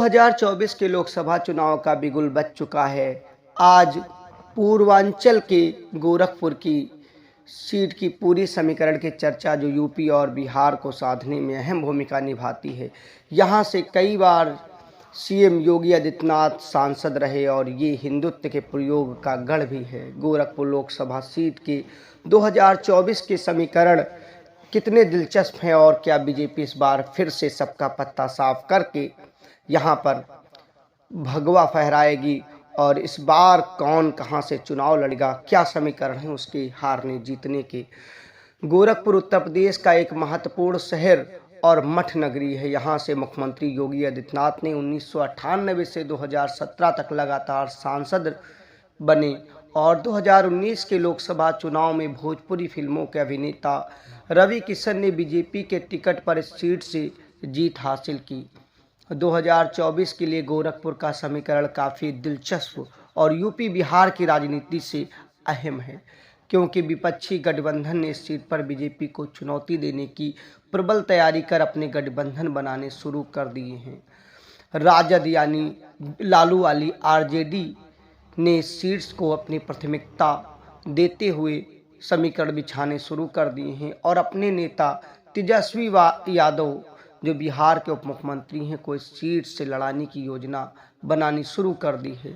2024 के लोकसभा चुनाव का बिगुल बज चुका है। आज पूर्वांचल के गोरखपुर की सीट की पूरी समीकरण की चर्चा जो यूपी और बिहार को साधने में अहम भूमिका निभाती है। यहाँ से कई बार सीएम योगी आदित्यनाथ सांसद रहे और ये हिंदुत्व के प्रयोग का गढ़ भी है। गोरखपुर लोकसभा सीट के 2024 के समीकरण कितने दिलचस्प हैं और क्या बीजेपी इस बार फिर से सबका पत्ता साफ करके यहाँ पर भगवा फहराएगी और इस बार कौन कहाँ से चुनाव लड़ेगा, क्या समीकरण है उसके हारने जीतने के। गोरखपुर उत्तर प्रदेश का एक महत्वपूर्ण शहर और मठ नगरी है। यहाँ से मुख्यमंत्री योगी आदित्यनाथ ने 1998 से 2017 तक लगातार सांसद बने और 2019 के लोकसभा चुनाव में भोजपुरी फिल्मों के अभिनेता रवि किशन ने बीजेपी के टिकट पर इस सीट से जीत हासिल की। 2024 के लिए गोरखपुर का समीकरण काफ़ी दिलचस्प और यूपी बिहार की राजनीति से अहम है, क्योंकि विपक्षी गठबंधन ने इस सीट पर बीजेपी को चुनौती देने की प्रबल तैयारी कर अपने गठबंधन बनाने शुरू कर दिए हैं। राजद यानी लालू वाली आरजेडी ने सीट्स को अपनी प्राथमिकता देते हुए समीकरण बिछाने शुरू कर दिए हैं और अपने नेता तेजस्वी यादव जो बिहार के उप मुख्यमंत्री हैं को इस सीट से लड़ाने की योजना बनानी शुरू कर दी है।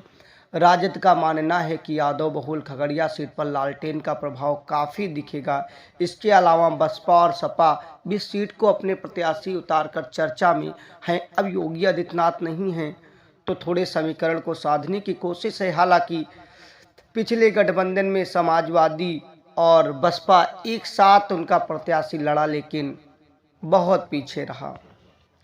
राजद का मानना है कि यादव बहुल खगड़िया सीट पर लालटेन का प्रभाव काफ़ी दिखेगा। इसके अलावा बसपा और सपा भी सीट को अपने प्रत्याशी उतारकर चर्चा में हैं। अब योगी आदित्यनाथ नहीं हैं तो थोड़े समीकरण को साधने की कोशिश है। हालांकि पिछले गठबंधन में समाजवादी और बसपा एक साथ उनका प्रत्याशी लड़ा, लेकिन बहुत पीछे रहा।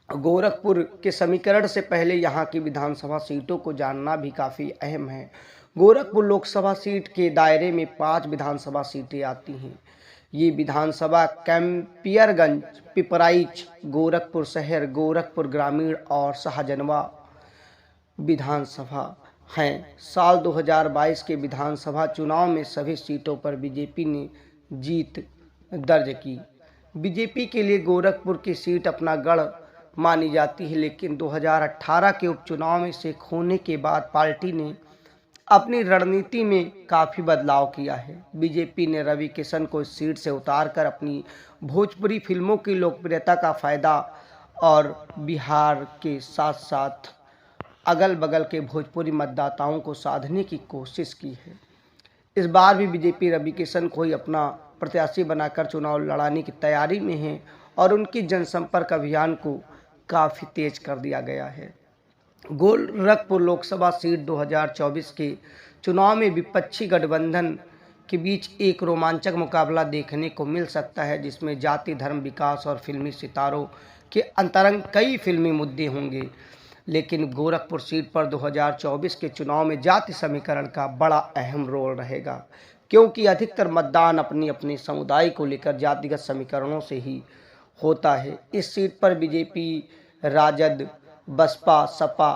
गोरखपुर के समीकरण से पहले यहाँ की विधानसभा सीटों को जानना भी काफ़ी अहम है। गोरखपुर लोकसभा सीट के दायरे में 5 विधानसभा सीटें आती हैं। ये विधानसभा कैंपियरगंज, पिपराइच, गोरखपुर शहर, गोरखपुर ग्रामीण और शाहजनवा विधानसभा हैं। साल 2022 के विधानसभा चुनाव में सभी सीटों पर बीजेपी ने जीत दर्ज की। बीजेपी के लिए गोरखपुर की सीट अपना गढ़ मानी जाती है, लेकिन 2018 के उपचुनाव में से खोने के बाद पार्टी ने अपनी रणनीति में काफ़ी बदलाव किया है। बीजेपी ने रवि किशन को इस सीट से उतारकर अपनी भोजपुरी फिल्मों की लोकप्रियता का फायदा और बिहार के साथ साथ अगल बगल के भोजपुरी मतदाताओं को साधने की कोशिश की है। इस बार भी बीजेपी रवि किशन को ही अपना प्रत्याशी बनाकर चुनाव लड़ाने की तैयारी में है और उनकी जनसंपर्क अभियान को काफ़ी तेज कर दिया गया है। गोरखपुर लोकसभा सीट 2024 के चुनाव में विपक्षी गठबंधन के बीच एक रोमांचक मुकाबला देखने को मिल सकता है, जिसमें जाति, धर्म, विकास और फिल्मी सितारों के अंतरंग कई फिल्मी मुद्दे होंगे। लेकिन गोरखपुर सीट पर 2024 के चुनाव में जाति समीकरण का बड़ा अहम रोल रहेगा, क्योंकि अधिकतर मतदान अपनी अपने समुदाय को लेकर जातिगत समीकरणों से ही होता है। इस सीट पर बीजेपी, राजद, बसपा, सपा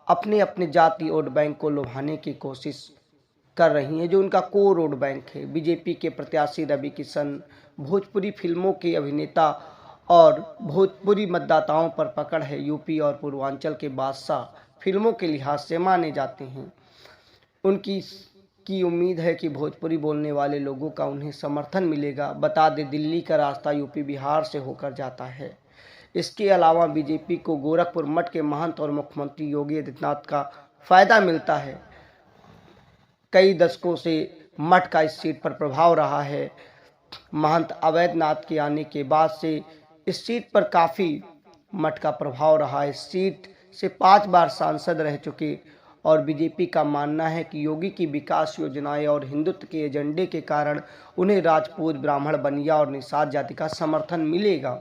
अपने अपने जाति वोट बैंक को लुभाने की कोशिश कर रही हैं, जो उनका कोर वोट बैंक है। बीजेपी के प्रत्याशी रवि किशन भोजपुरी फिल्मों के अभिनेता और भोजपुरी मतदाताओं पर पकड़ है। यूपी और पूर्वांचल के बादशाह फिल्मों के लिहाज से माने जाते हैं। उनकी उम्मीद है कि भोजपुरी बोलने वाले लोगों का उन्हें समर्थन मिलेगा। बता दें, दिल्ली का रास्ता यूपी बिहार से होकर जाता है। इसके अलावा बीजेपी को गोरखपुर मठ के महंत और मुख्यमंत्री योगी आदित्यनाथ का फायदा मिलता है। कई दशकों से मठ का इस सीट पर प्रभाव रहा है। महंत अवैधनाथ के आने के बाद से इस सीट पर काफ़ी मठ का प्रभाव रहा। इस सीट से 5 बार सांसद रह चुके और बीजेपी का मानना है कि योगी की विकास योजनाएं और हिंदुत्व के एजेंडे के कारण उन्हें राजपूत, ब्राह्मण, बनिया और निषाद जाति का समर्थन मिलेगा।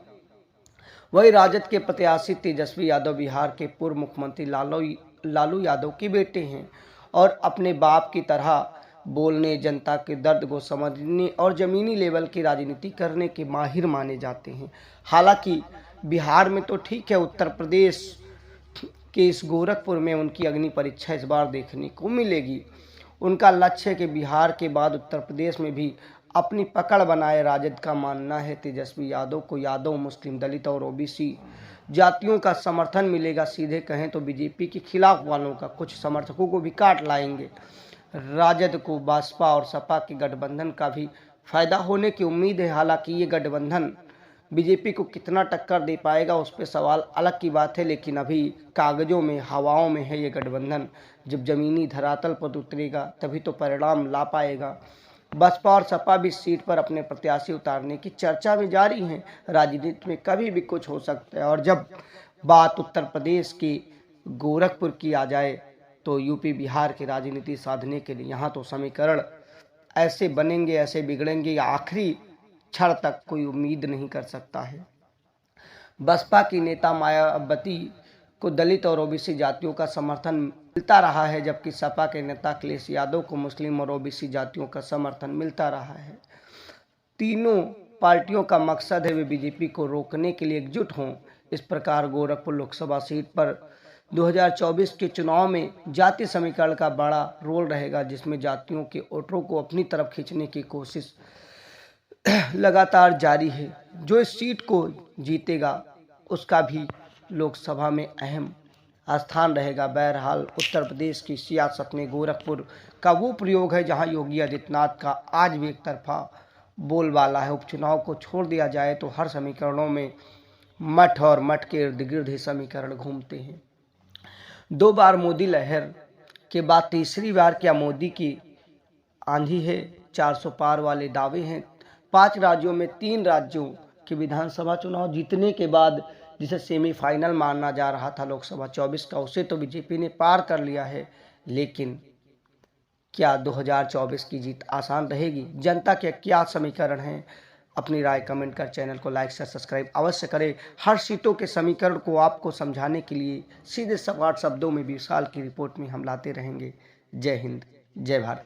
वहीं राजद के प्रत्याशी तेजस्वी यादव बिहार के पूर्व मुख्यमंत्री लालू यादव के बेटे हैं और अपने बाप की तरह बोलने, जनता के दर्द को समझने और ज़मीनी लेवल की राजनीति करने के माहिर माने जाते हैं। हालांकि बिहार में तो ठीक है, उत्तर प्रदेश के इस गोरखपुर में उनकी अग्नि परीक्षा इस बार देखने को मिलेगी। उनका लक्ष्य है कि बिहार के बाद उत्तर प्रदेश में भी अपनी पकड़ बनाए। राजद का मानना है तेजस्वी यादव को यादव, मुस्लिम, दलित और ओबीसी जातियों का समर्थन मिलेगा। सीधे कहें तो बीजेपी के खिलाफ वालों का कुछ समर्थकों को भी काट लाएंगे। राजद को बसपा और सपा के गठबंधन का भी फायदा होने की उम्मीद है। हालांकि ये गठबंधन बीजेपी को कितना टक्कर दे पाएगा उस पर सवाल अलग की बात है, लेकिन अभी कागजों में, हवाओं में है ये गठबंधन। जब जमीनी धरातल पर उतरेगा तभी तो परिणाम ला पाएगा। बसपा और सपा भी सीट पर अपने प्रत्याशी उतारने की चर्चा में जारी हैं। राजनीति में कभी भी कुछ हो सकता है, और जब बात उत्तर प्रदेश के गोरखपुर की आ जाए तो यूपी बिहार की राजनीति साधने के लिए यहाँ तो समीकरण ऐसे बनेंगे, ऐसे बिगड़ेंगे, आखिरी क्षण तक कोई उम्मीद नहीं कर सकता है। बसपा की नेता मायावती को दलित और ओबीसी जातियों का समर्थन मिलता रहा है, जबकि सपा के नेता अखिलेश यादव को मुस्लिम और ओबीसी जातियों का समर्थन मिलता रहा है। तीनों पार्टियों का मकसद है वे बीजेपी को रोकने के लिए एकजुट हों। इस प्रकार गोरखपुर लोकसभा सीट पर 2024 के चुनाव में जाति समीकरण का बड़ा रोल रहेगा, जिसमें जातियों के वोटरों को अपनी तरफ खींचने की कोशिश लगातार जारी है। जो इस सीट को जीतेगा उसका भी लोकसभा में अहम स्थान रहेगा। बहरहाल उत्तर प्रदेश की सियासत में गोरखपुर का वो प्रयोग है जहां योगी आदित्यनाथ का आज भी एक तरफा बोलबाला है। उपचुनाव को छोड़ दिया जाए तो हर समीकरणों में मठ और मठ के इर्द गिर्द ही समीकरण घूमते हैं। 2 बार मोदी लहर के बाद तीसरी बार क्या मोदी की आंधी है? 400 पार वाले दावे हैं। 5 राज्यों में 3 राज्यों के विधानसभा चुनाव जीतने के बाद जिसे सेमीफाइनल माना जा रहा था लोकसभा 24 का, उसे तो बीजेपी ने पार कर लिया है। लेकिन क्या 2024 की जीत आसान रहेगी? जनता के क्या समीकरण हैं? अपनी राय कमेंट कर चैनल को लाइक से सब्सक्राइब अवश्य करें। हर सीटों के समीकरण को आपको समझाने के लिए सीधे सपाट शब्दों में 20 साल की रिपोर्ट में हम लाते रहेंगे। जय हिंद, जय भारत।